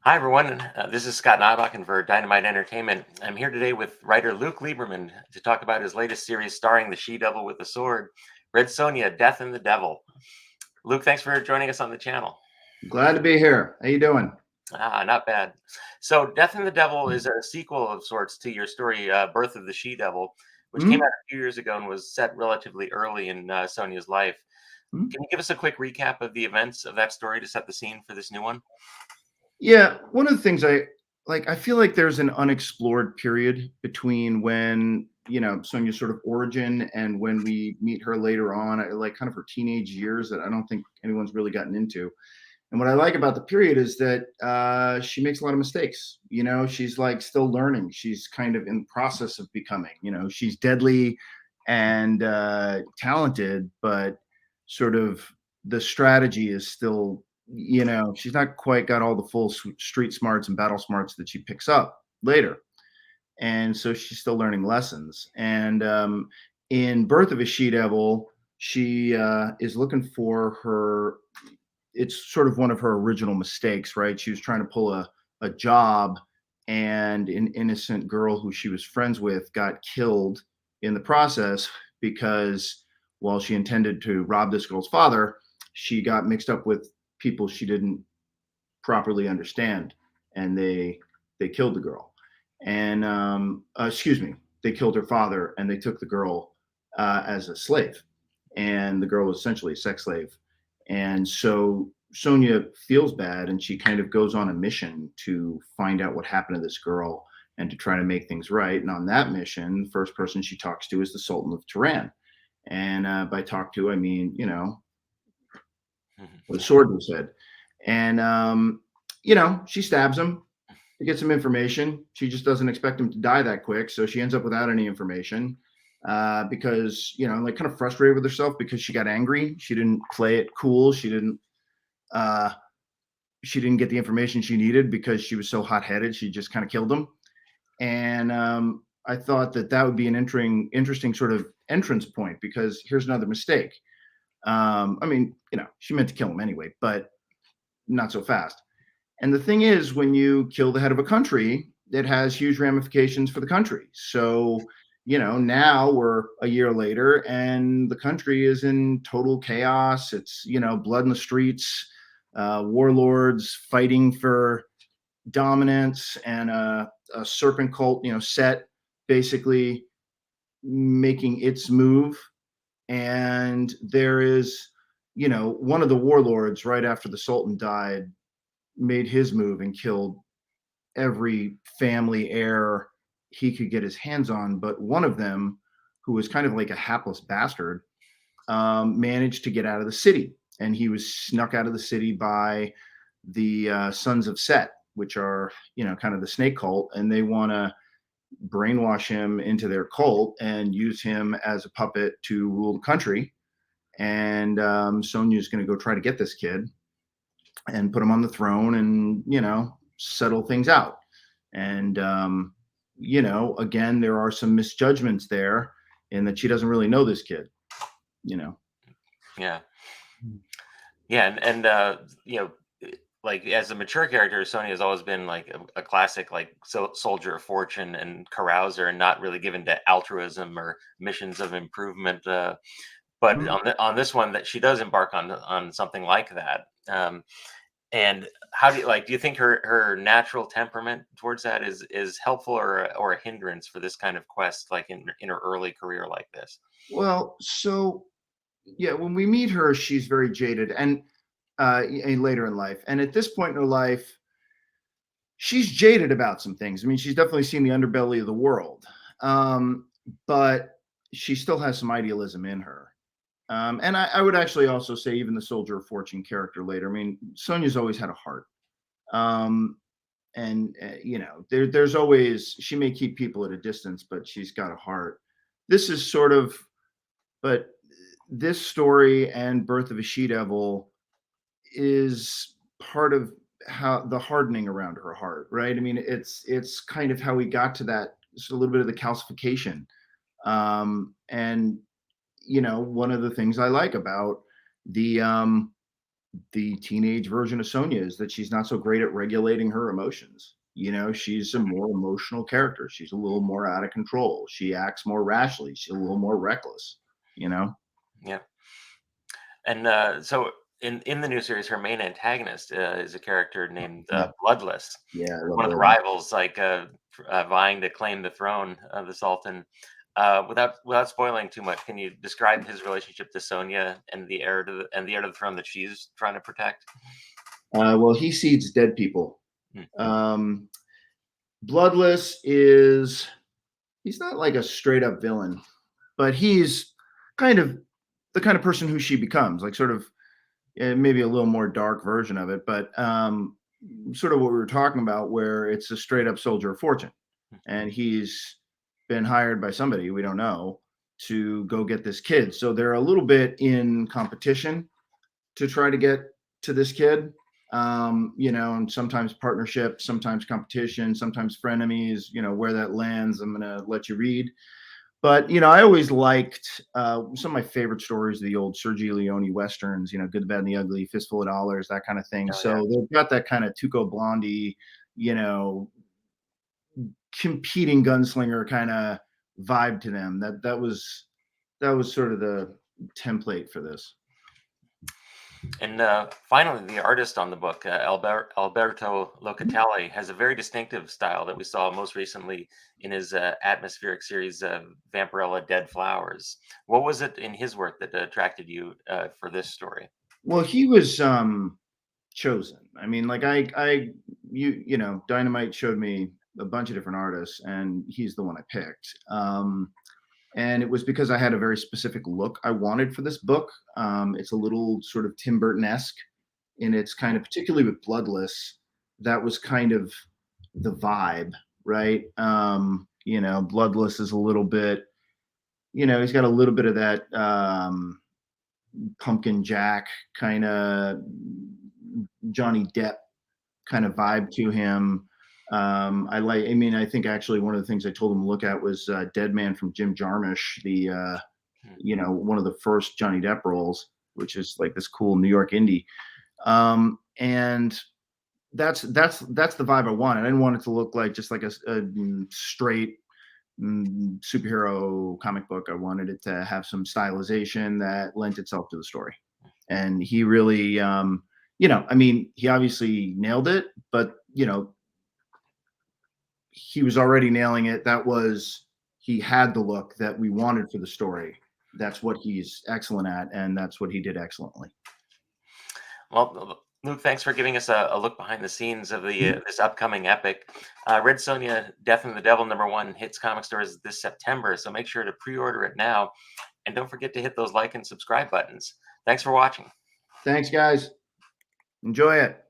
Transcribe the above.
Hi, everyone. This is Scott Nybakken for Dynamite Entertainment. I'm here today with writer Luke Lieberman to talk about his latest series starring the she-devil with the sword, Red Sonja, Death and the Devil. Luke, thanks for joining us on the channel. Glad to be here. How you doing? Not bad. So, Death and the Devil is a sequel of sorts to your story, Birth of the She-Devil, which came out Hmm. a few years ago and was set relatively early in Sonja's life. Hmm. Can you give us a quick recap of the events of that story to set the scene for this new one? Yeah, one of the things I like, I feel like there's an unexplored period between when, Sonia's sort of origin and when we meet her later on, like kind of her teenage years that I don't think anyone's really gotten into. And what I like about the period is that she makes a lot of mistakes. She's like still learning. She's kind of in the process of becoming. She's deadly and talented, but sort of the strategy is still. She's not quite got all the full street smarts and battle smarts that she picks up later, and so she's still learning lessons. And in Birth of a She Devil, she is looking for her. It's sort of one of her original mistakes, right? She was trying to pull a job, and an innocent girl who she was friends with got killed in the process because while she intended to rob this girl's father, she got mixed up with people she didn't properly understand, and they killed the girl. And excuse me, they killed her father, and they took the girl as a slave, and the girl was essentially a sex slave. And so Sonia feels bad, and she kind of goes on a mission to find out what happened to this girl and to try to make things right. And on that mission, the first person she talks to is the Sultan of Tehran. And by talk to, I mean, with a sword to his head. And she stabs him to get some information. She just doesn't expect him to die that quick, so she ends up without any information because like kind of frustrated with herself because she got angry. She didn't play it cool. Uh, she didn't get the information she needed because she was so hot headed. She just kind of killed him. And I thought that would be an interesting sort of entrance point because here's another mistake. I mean, she meant to kill him anyway, but not so fast. And the thing is, when you kill the head of a country, it has huge ramifications for the country. So, now we're a year later and the country is in total chaos. It's, blood in the streets, warlords fighting for dominance, and a serpent cult, set basically making its move. And there is, one of the warlords right after the Sultan died made his move and killed every family heir he could get his hands on. But one of them, who was kind of like a hapless bastard, managed to get out of the city. And he was snuck out of the city by the Sons of Set, which are, kind of the snake cult. And they want to brainwash him into their cult and use him as a puppet to rule the country. And Sonya's going to go try to get this kid and put him on the throne and, settle things out. And, again, there are some misjudgments there in that she doesn't really know this kid, you know. Yeah. Yeah, like as a mature character, Sonya has always been like a classic, like soldier of fortune and carouser, and not really given to altruism or missions of improvement. But Mhm. on this one, that she does embark on something like that. And how do you like? Do you think her natural temperament towards that is helpful or a hindrance for this kind of quest, like in her early career like this? Well, so yeah, when we meet her, she's very jaded and later in life. And at this point in her life, she's jaded about some things. I mean, she's definitely seen the underbelly of the world, but she still has some idealism in her. And I would actually also say even the soldier of fortune character later. I mean, Sonia's always had a heart. Um, and there's always, she may keep people at a distance, but she's got a heart. This is sort of, but this story and Birth of a She Devil is part of how the hardening around her heart, right? I mean, it's kind of how we got to that. It's a little bit of the calcification. And one of the things I like about the the teenage version of Sonia is that she's not so great at regulating her emotions. She's a more emotional character. She's a little more out of control. She acts more rashly. She's a little more reckless, you know? Yeah. And so in the new series, her main antagonist is a character named Yeah. Bloodless, Yeah, I love one of the Bloodless. rivals, like vying to claim the throne of the Sultan. Without spoiling too much, can you describe his relationship to Sonia and the heir to the throne that she's trying to protect? Well, he seeds dead people. Hmm. Um, Bloodless is he's not like a straight up villain, but he's kind of the kind of person who she becomes, like sort of maybe a little more dark version of it, but sort of what we were talking about, where it's a straight up soldier of fortune, and he's been hired by somebody we don't know to go get this kid. So they're a little bit in competition to try to get to this kid. And sometimes partnership, sometimes competition, sometimes frenemies. Where that lands, I'm gonna let you read. But I always liked some of my favorite stories, the old Sergio Leone westerns. Good, the Bad, and the Ugly, Fistful of Dollars, that kind of thing. Oh yeah. So they've got that kind of Tuco Blondie, you know, competing gunslinger kind of vibe to them. That was sort of the template for this. And finally, the artist on the book, Alberto Locatelli, has a very distinctive style that we saw most recently in his atmospheric series, Vampirella Dead Flowers. What was it in his work that attracted you for this story? Well, he was chosen. I mean, like Dynamite showed me a bunch of different artists, and he's the one I picked. And it was because I had a very specific look I wanted for this book. It's a little sort of Tim Burton-esque in its kind of, particularly with Bloodless. That was kind of the vibe, right? Bloodless is a little bit, he's got a little bit of that Pumpkin Jack kind of Johnny Depp kind of vibe to him. I think actually one of the things I told him to look at was Dead Man from Jim Jarmusch, the Hmm. one of the first Johnny Depp roles, which is like this cool New York indie. And that's the vibe I wanted. I didn't want it to look like just like a straight superhero comic book. I wanted it to have some stylization that lent itself to the story. And he really, he obviously nailed it, but he was already nailing it. He had the look that we wanted for the story. That's what he's excellent at, and that's what he did excellently. Well, Luke, thanks for giving us a look behind the scenes of the this upcoming epic. Red Sonja Death and the Devil #1 hits comic stores this September, so make sure to pre-order it now. And don't forget to hit those like and subscribe buttons. Thanks for watching. Thanks, guys. Enjoy it.